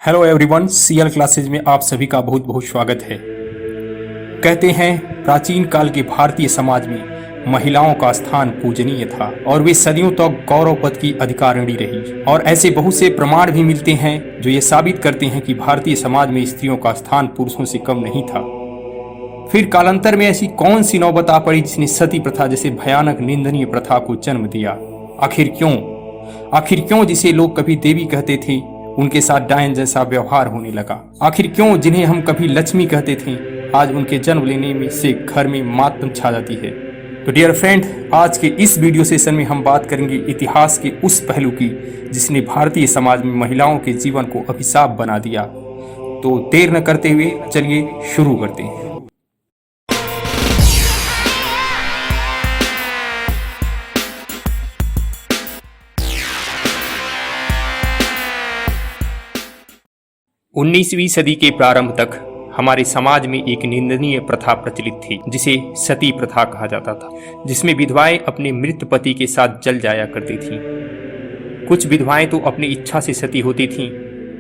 Hello everyone, CL classes में आप सभी का बहुत बहुत स्वागत है। कहते हैं प्राचीन काल के भारतीय समाज में महिलाओं का स्थान पूजनीय था और वे सदियों तक गौरव पद की अधिकारिणी रही। और ऐसे बहुत से प्रमाण भी मिलते हैं जो ये साबित करते हैं कि भारतीय समाज में स्त्रियों का स्थान पुरुषों से कम नहीं था। फिर कालांतर में ऐसी कौन सी नौबत आ पड़ी जिसने सती प्रथा जैसे भयानक निंदनीय प्रथा को जन्म दिया? आखिर क्यों जिसे लोग कभी देवी कहते थे उनके साथ डायन जैसा व्यवहार होने लगा? आखिर क्यों जिन्हें हम कभी लक्ष्मी कहते थे आज उनके जन्म लेने में से घर में मातम छा जाती है? तो डियर फ्रेंड, आज के इस वीडियो सेशन में हम बात करेंगे इतिहास के उस पहलू की जिसने भारतीय समाज में महिलाओं के जीवन को अभिशाप बना दिया। तो देर न करते हुए चलिए शुरू करते हैं। 19वीं सदी के प्रारंभ तक हमारे समाज में एक निंदनीय प्रथा प्रचलित थी जिसे सती प्रथा कहा जाता था, जिसमें विधवाएं अपने मृत पति के साथ जल जाया करती थीं। कुछ विधवाएं तो अपनी इच्छा से सती होती थीं,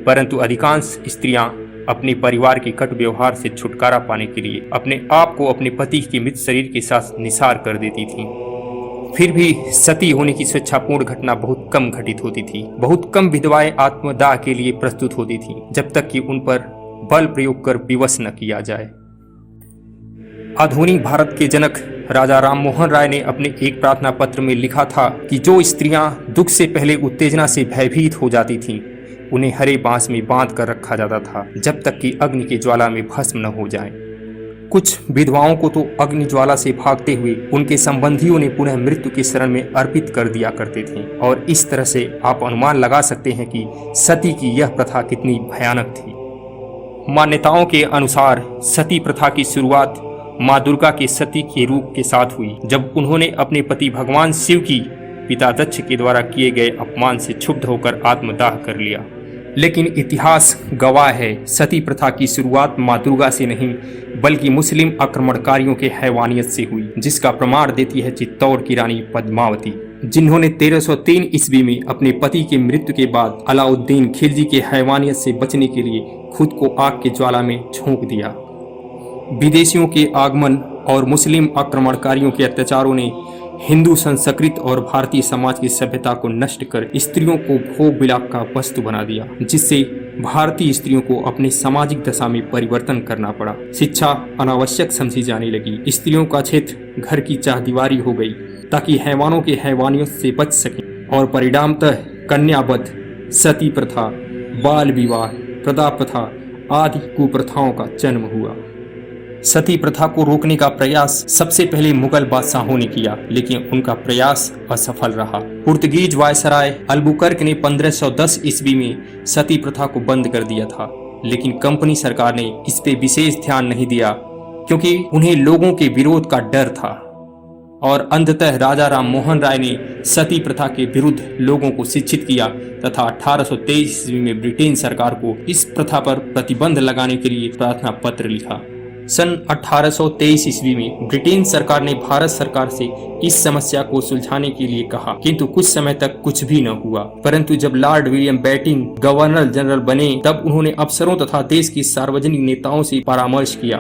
परंतु अधिकांश स्त्रियां अपने परिवार के कट व्यवहार से छुटकारा पाने के लिए अपने आप को अपने पति के मृत शरीर के साथ निसार कर देती थीं। फिर भी सती होने की स्वेच्छापूर्ण घटना बहुत कम घटित होती थी। बहुत कम विधवाएं आत्मदाह के लिए प्रस्तुत होती थीं, जब तक कि उन पर बल प्रयोग कर विवश न किया जाए। आधुनिक भारत के जनक राजा राममोहन राय ने अपने एक प्रार्थना पत्र में लिखा था कि जो स्त्रियां दुख से पहले उत्तेजना से भयभीत हो जाती थीं, उन्हें हरे बांस में बांध कर रखा जाता था जब तक कि अग्नि के ज्वाला में भस्म न हो जाएं। कुछ विधवाओं को तो अग्नि ज्वाला से भागते हुए उनके संबंधियों ने पुनः मृत्यु की शरण में अर्पित कर दिया करते थे। और इस तरह से आप अनुमान लगा सकते हैं कि सती की यह प्रथा कितनी भयानक थी। मान्यताओं के अनुसार सती प्रथा की शुरुआत माँ दुर्गा के सती के रूप के साथ हुई, जब उन्होंने अपने पति भगवान शिव की पिता दक्ष के द्वारा किए गए अपमान से क्षुब्ध होकर आत्मदाह कर लिया। लेकिन इतिहास गवाह है सती प्रथा की शुरुआत माँ दुर्गा से नहीं बल्कि मुस्लिम आक्रमणकारियों के हैवानियत से हुई, जिसका प्रमाण देती है चित्तौड़ की रानी पद्मावती, जिन्होंने 1303 ईस्वी में अपने पति के मृत्यु के बाद अलाउद्दीन खिलजी के हैवानियत से बचने के लिए खुद को आग के ज्वाला में झोंक दिया। विदेशियों के आगमन और मुस्लिम आक्रमणकारियों के अत्याचारों ने हिंदू संस्कृति और भारतीय समाज की सभ्यता को नष्ट कर स्त्रियों को भोग विलाप का वस्तु बना दिया, जिससे भारतीय स्त्रियों को अपनी सामाजिक दशा में परिवर्तन करना पड़ा। शिक्षा अनावश्यक समझी जाने लगी। स्त्रियों का क्षेत्र घर की चारदीवारी हो गई ताकि हैवानों के हैवानियों से बच सकें। और परिणामतः कन्यावध, सती प्रथा, बाल विवाह, प्रदा प्रथा आदि कुप्रथाओं का जन्म हुआ। सती प्रथा को रोकने का प्रयास सबसे पहले मुगल बादशाहों ने किया, लेकिन उनका प्रयास असफल रहा। पुर्तगीज वायसराय अल्बुकर्क ने 1510 ईस्वी में सती प्रथा को बंद कर दिया था, लेकिन कंपनी सरकार ने इस पे विशेष ध्यान नहीं दिया क्योंकि उन्हें लोगों के विरोध का डर था। और अंततः राजा राममोहन राय ने सती प्रथा के विरुद्ध लोगों को शिक्षित किया तथा 1823 ईस्वी में ब्रिटेन सरकार को इस प्रथा पर प्रतिबंध लगाने के लिए प्रार्थना पत्र लिखा। सन 1823 ईस्वी में ब्रिटेन सरकार ने भारत सरकार से इस समस्या को सुलझाने के लिए कहा, किंतु कुछ समय तक कुछ भी न हुआ। परंतु जब Lord William Bentinck governor general बने तब उन्होंने अफसरों तथा देश की सार्वजनिक नेताओं से परामर्श किया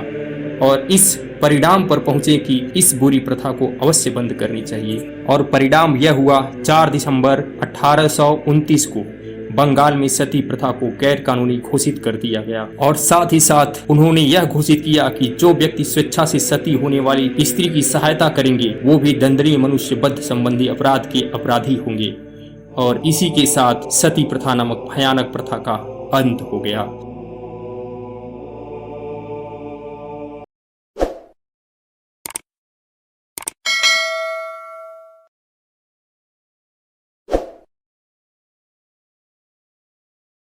और इस परिणाम पर पहुंचे कि इस बुरी प्रथा को अवश्य बंद करनी चाहिए। और परिणाम यह हुआ, 4 दिसंबर 1829 को बंगाल में सती प्रथा को गैर कानूनी घोषित कर दिया गया। और साथ ही साथ उन्होंने यह घोषित किया कि जो व्यक्ति स्वेच्छा से सती होने वाली स्त्री की सहायता करेंगे वो भी दंडनीय मनुष्यवध संबंधी अपराध के अपराधी होंगे। और इसी के साथ सती प्रथा नामक भयानक प्रथा का अंत हो गया।